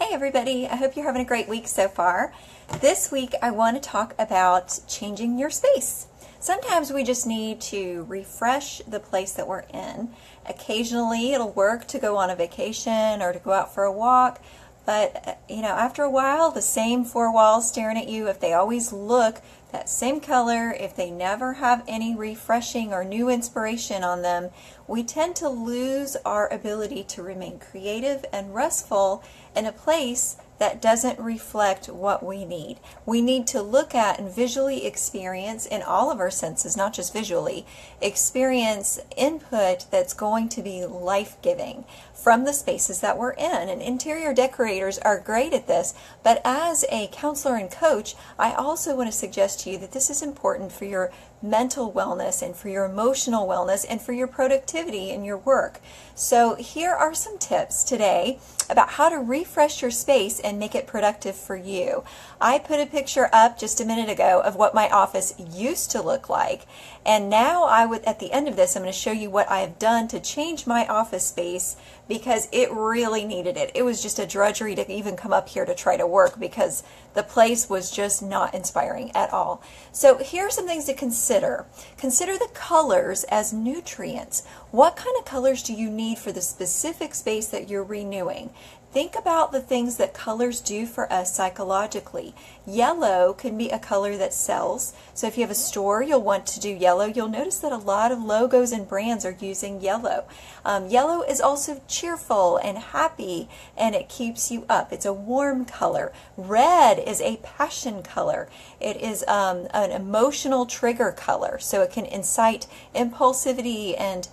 Hi everybody, I hope you're having a great week so far. This week I want to talk about changing your space. Sometimes we just need to refresh the place that we're in. Occasionally it'll work to go on a vacation or to go out for a walk, but after a while the same four walls staring at you, if they always look that same color, if they never have any refreshing or new inspiration on them, we tend to lose our ability to remain creative and restful in a place that doesn't reflect what we need. We need to look at and visually experience in all of our senses, not just visually, experience input that's going to be life-giving from the spaces that we're in. And interior decorators are great at this, but as a counselor and coach, I also want to suggest to you that this is important for your mental wellness and for your emotional wellness and for your productivity in your work. So here are some tips today about how to refresh your space and make it productive for you. I put a picture up just a minute ago of what my office used to look like, and now at the end of this I'm going to show you what I have done to change my office space because it really needed it. It was just a drudgery to even come up here to try to work because the place was just not inspiring at all. So here are some things to consider. Consider the colors as nutrients. What kind of colors do you need for the specific space that you're renewing? Think about the things that colors do for us psychologically. Yellow can be a color that sells. So if you have a store, you'll want to do yellow. You'll notice that a lot of logos and brands are using yellow. Yellow is also cheerful and happy, and it keeps you up. It's a warm color. Red is a passion color. It is an emotional trigger color, so it can incite impulsivity and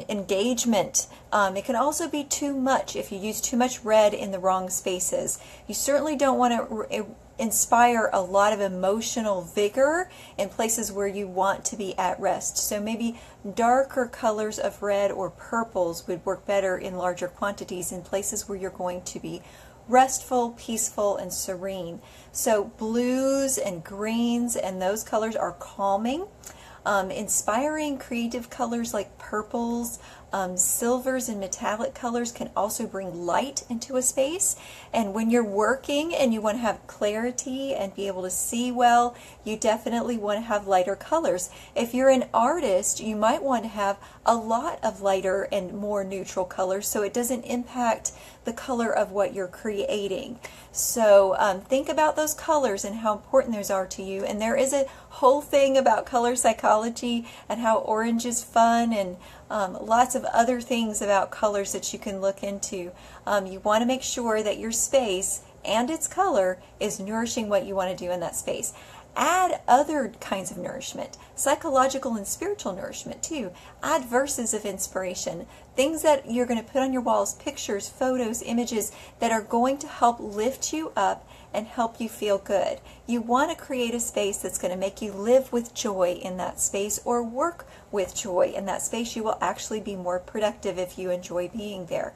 engagement. It can also be too much if you use too much red in the wrong spaces. You certainly don't want to inspire a lot of emotional vigor in places where you want to be at rest. So maybe darker colors of red or purples would work better in larger quantities in places where you're going to be restful, peaceful, and serene. So blues and greens and those colors are calming. Inspiring creative colors like purples, silvers, and metallic colors can also bring light into a space. And when you're working and you want to have clarity and be able to see well, you definitely want to have lighter colors. If you're an artist, you might want to have a lot of lighter and more neutral colors so it doesn't impact the color of what you're creating. So think about those colors and how important those are to you. And there is a whole thing about color psychology and how orange is fun, and lots of other things about colors that you can look into. You want to make sure that your space and its color is nourishing what you want to do in that space. Add other kinds of nourishment, psychological and spiritual nourishment too. Add verses of inspiration, things that you're going to put on your walls, pictures, photos, images that are going to help lift you up and help you feel good. You want to create a space that's going to make you live with joy in that space or work with joy in that space. You will actually be more productive if you enjoy being there.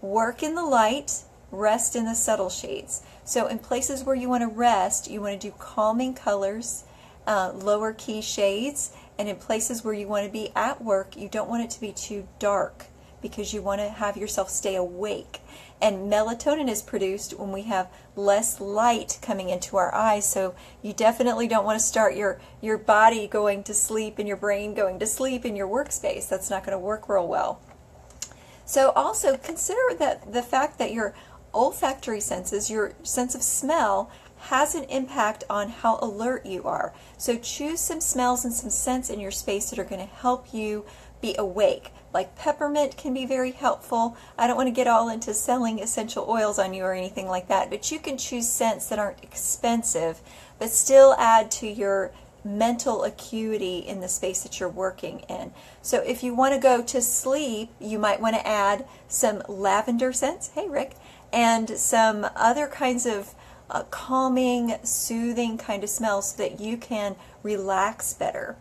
Work in the light, rest in the subtle shades. So in places where you want to rest, you want to do calming colors, lower key shades, and in places where you want to be at work, you don't want it to be too dark because you want to have yourself stay awake. And melatonin is produced when we have less light coming into our eyes, so you definitely don't want to start your body going to sleep and your brain going to sleep in your workspace. That's not going to work real well. So also consider that the fact that your olfactory senses, your sense of smell, has an impact on how alert you are. So choose some smells and some scents in your space that are going to help you be awake. Like peppermint can be very helpful. I don't want to get all into selling essential oils on you or anything like that, but you can choose scents that aren't expensive but still add to your mental acuity in the space that you're working in. So if you want to go to sleep, you might want to add some lavender scents, hey Rick, and some other kinds of calming, soothing kind of smells so that you can relax better.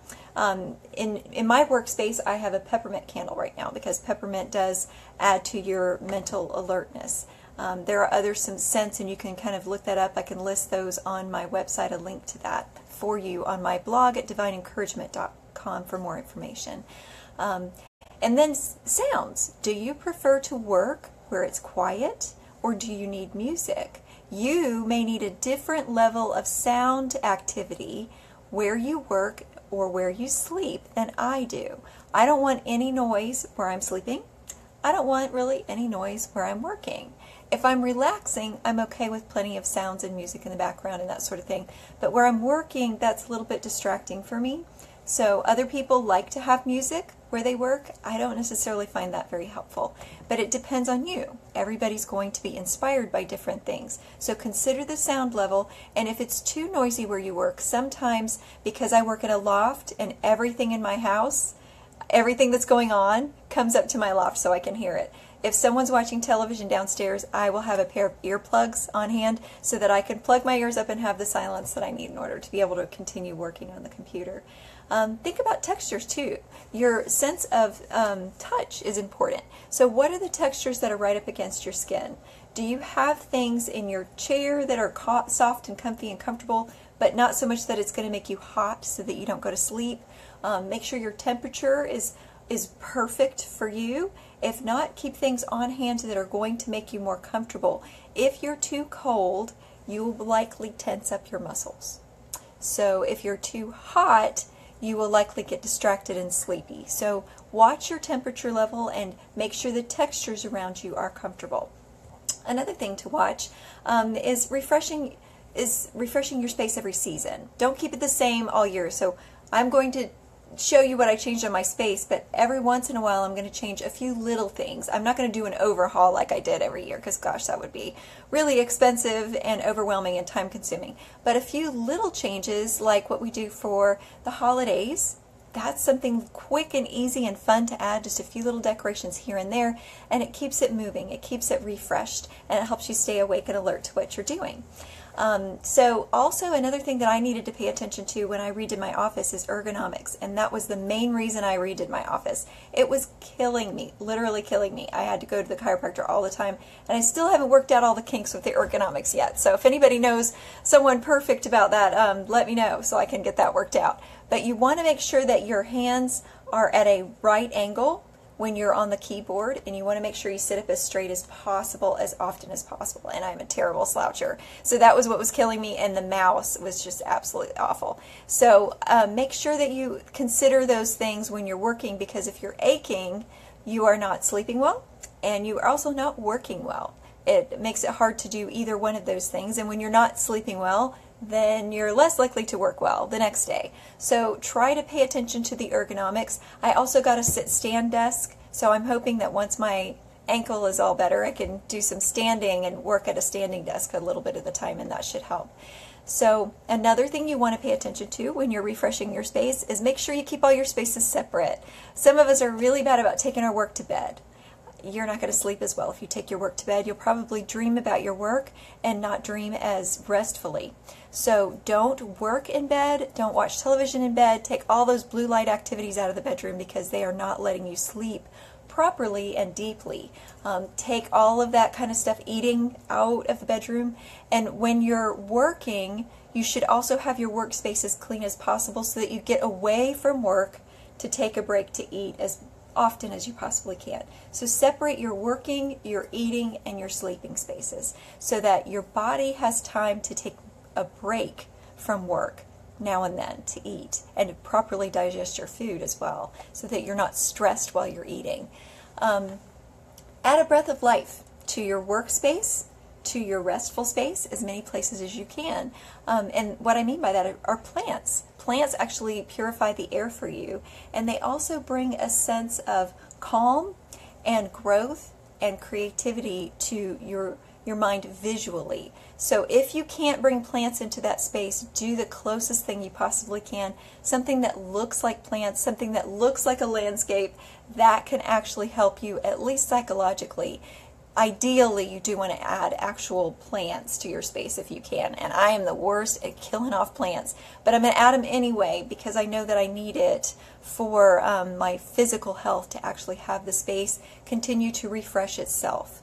In my workspace, I have a peppermint candle right now because peppermint does add to your mental alertness. There are some scents, and you can kind of look that up. I can list those on my website, a link to that for you on my blog at divineencouragement.com for more information. And then sounds. Do you prefer to work where it's quiet or do you need music? You may need a different level of sound activity where you work or where you sleep than I do. I don't want any noise where I'm sleeping. I don't want really any noise where I'm working. If I'm relaxing, I'm okay with plenty of sounds and music in the background and that sort of thing. But where I'm working, that's a little bit distracting for me. So other people like to have music where they work. I don't necessarily find that very helpful. But it depends on you. Everybody's going to be inspired by different things. So consider the sound level, and if it's too noisy where you work, sometimes because I work in a loft and everything in my house, everything that's going on comes up to my loft so I can hear it. If someone's watching television downstairs, I will have a pair of earplugs on hand so that I can plug my ears up and have the silence that I need in order to be able to continue working on the computer. Think about textures too. Your sense of touch is important. So what are the textures that are right up against your skin? Do you have things in your chair that are soft and comfy and comfortable, but not so much that it's going to make you hot so that you don't go to sleep? Make sure your temperature is perfect for you. If not, keep things on hand that are going to make you more comfortable. If you're too cold, you will likely tense up your muscles. So if you're too hot, you will likely get distracted and sleepy. So watch your temperature level and make sure the textures around you are comfortable. Another thing to watch is refreshing your space every season. Don't keep it the same all year. So I'm going to show you what I changed on my space, but every once in a while I'm going to change a few little things. I'm not going to do an overhaul like I did every year because gosh, that would be really expensive and overwhelming and time consuming. But a few little changes like what we do for the holidays, that's something quick and easy and fun to add, just a few little decorations here and there, and it keeps it moving, it keeps it refreshed, and it helps you stay awake and alert to what you're doing. So also another thing that I needed to pay attention to when I redid my office is ergonomics, and that was the main reason I redid my office. It was killing me, literally killing me. I had to go to the chiropractor all the time, and I still haven't worked out all the kinks with the ergonomics yet. So if anybody knows someone perfect about that, let me know so I can get that worked out. But you want to make sure that your hands are at a right angle when you're on the keyboard, and you want to make sure you sit up as straight as possible as often as possible. And I'm a terrible sloucher, so that was what was killing me, and the mouse was just absolutely awful. So make sure that you consider those things when you're working, because if you're aching, you are not sleeping well and you are also not working well. It makes it hard to do either one of those things, and when you're not sleeping well, then you're less likely to work well the next day. So try to pay attention to the ergonomics. I also got a sit-stand desk, so I'm hoping that once my ankle is all better, I can do some standing and work at a standing desk a little bit of the time, and that should help. So another thing you want to pay attention to when you're refreshing your space is make sure you keep all your spaces separate. Some of us are really bad about taking our work to bed. You're not going to sleep as well if you take your work to bed. You'll probably dream about your work and not dream as restfully. So don't work in bed, don't watch television in bed, take all those blue light activities out of the bedroom because they are not letting you sleep properly and deeply. Take all of that kind of stuff, eating, out of the bedroom. And when you're working, you should also have your workspace as clean as possible so that you get away from work to take a break to eat as often as you possibly can. So separate your working, your eating, and your sleeping spaces so that your body has time to take a break from work now and then to eat and to properly digest your food as well so that you're not stressed while you're eating. Add a breath of life to your workspace, to your restful space, as many places as you can. And what I mean by that are plants. Plants actually purify the air for you, and they also bring a sense of calm and growth and creativity to your mind visually. So if you can't bring plants into that space, do the closest thing you possibly can. Something that looks like plants, something that looks like a landscape, that can actually help you, at least psychologically. Ideally, you do want to add actual plants to your space if you can, and I am the worst at killing off plants, but I'm going to add them anyway because I know that I need it for my physical health to actually have the space continue to refresh itself.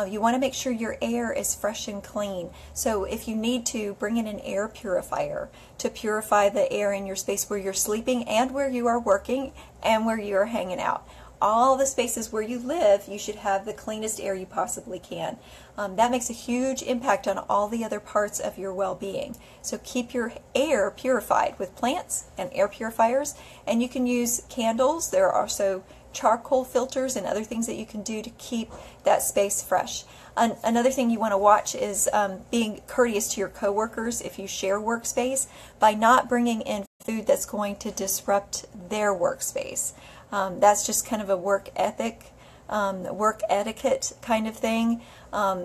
You want to make sure your air is fresh and clean, so if you need to, bring in an air purifier to purify the air in your space where you're sleeping and where you are working and where you are hanging out. all the spaces where you live, you should have the cleanest air you possibly can. That makes a huge impact on all the other parts of your well-being. So keep your air purified with plants and air purifiers, and you can use candles. There are also charcoal filters and other things that you can do to keep that space fresh. Another thing you want to watch is being courteous to your coworkers if you share workspace by not bringing in food that's going to disrupt their workspace. That's just kind of a work ethic, work etiquette kind of thing.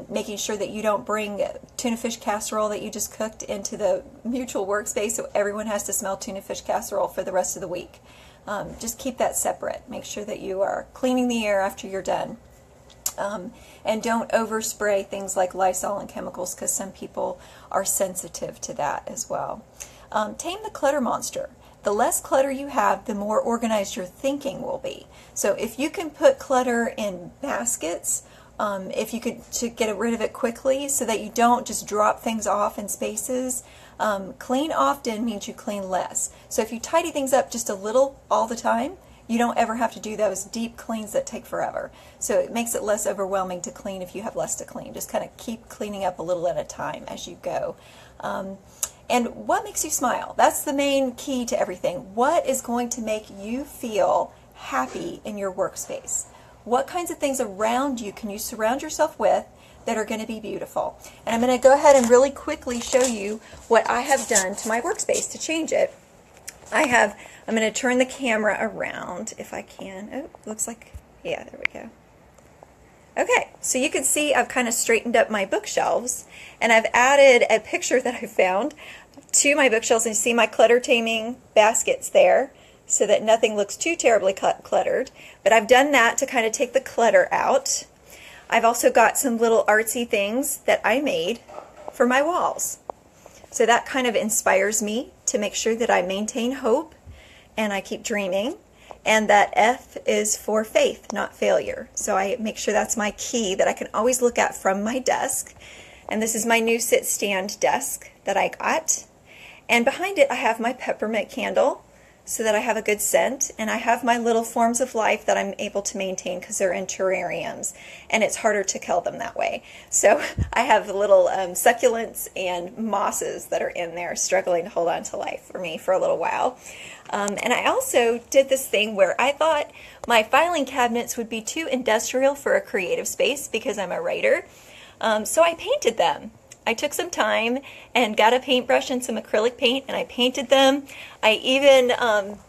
Making sure that you don't bring tuna fish casserole that you just cooked into the mutual workspace so everyone has to smell tuna fish casserole for the rest of the week. Just keep that separate. Make sure that you are cleaning the air after you're done. And don't overspray things like Lysol and chemicals, because some people are sensitive to that as well. Tame the clutter monster. The less clutter you have, the more organized your thinking will be. So if you can put clutter in baskets, if you could to get rid of it quickly so that you don't just drop things off in spaces. Clean often means you clean less. So if you tidy things up just a little all the time, you don't ever have to do those deep cleans that take forever. So it makes it less overwhelming to clean if you have less to clean. Just kind of keep cleaning up a little at a time as you go. And what makes you smile? That's the main key to everything. What is going to make you feel happy in your workspace? What kinds of things around you can you surround yourself with that are going to be beautiful? And I'm going to go ahead and really quickly show you what I have done to my workspace to change it. I'm going to turn the camera around if I can. Oh, looks like, yeah, there we go. Okay, so you can see I've kind of straightened up my bookshelves, and I've added a picture that I found to my bookshelves, and you see my clutter taming baskets there so that nothing looks too terribly cluttered. But I've done that to kind of take the clutter out. I've also got some little artsy things that I made for my walls. So that kind of inspires me to make sure that I maintain hope and I keep dreaming. And that F is for faith, not failure. So I make sure that's my key that I can always look at from my desk. And this is my new sit stand desk that I got. And behind it I have my peppermint candle so that I have a good scent. And I have my little forms of life that I'm able to maintain because they're in terrariums. And it's harder to kill them that way. So I have little succulents and mosses that are in there struggling to hold on to life for me for a little while. And I also did this thing where I thought my filing cabinets would be too industrial for a creative space because I'm a writer. So I painted them. I took some time and got a paintbrush and some acrylic paint, and I painted them. I even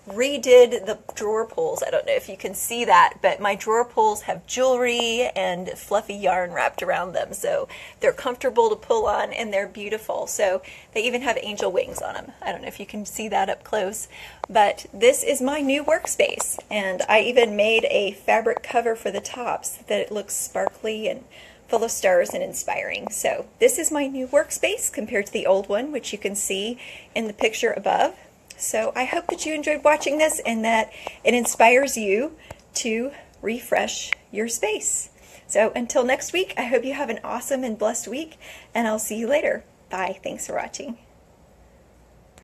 redid the drawer pulls. I don't know if you can see that, but my drawer pulls have jewelry and fluffy yarn wrapped around them, so they're comfortable to pull on and they're beautiful. So they even have angel wings on them. I don't know if you can see that up close, but this is my new workspace, and I even made a fabric cover for the tops that it looks sparkly and full of stars and inspiring. So this is my new workspace compared to the old one, which you can see in the picture above. So I hope that you enjoyed watching this and that it inspires you to refresh your space. So until next week, I hope you have an awesome and blessed week, and I'll see you later. Bye. Thanks for watching.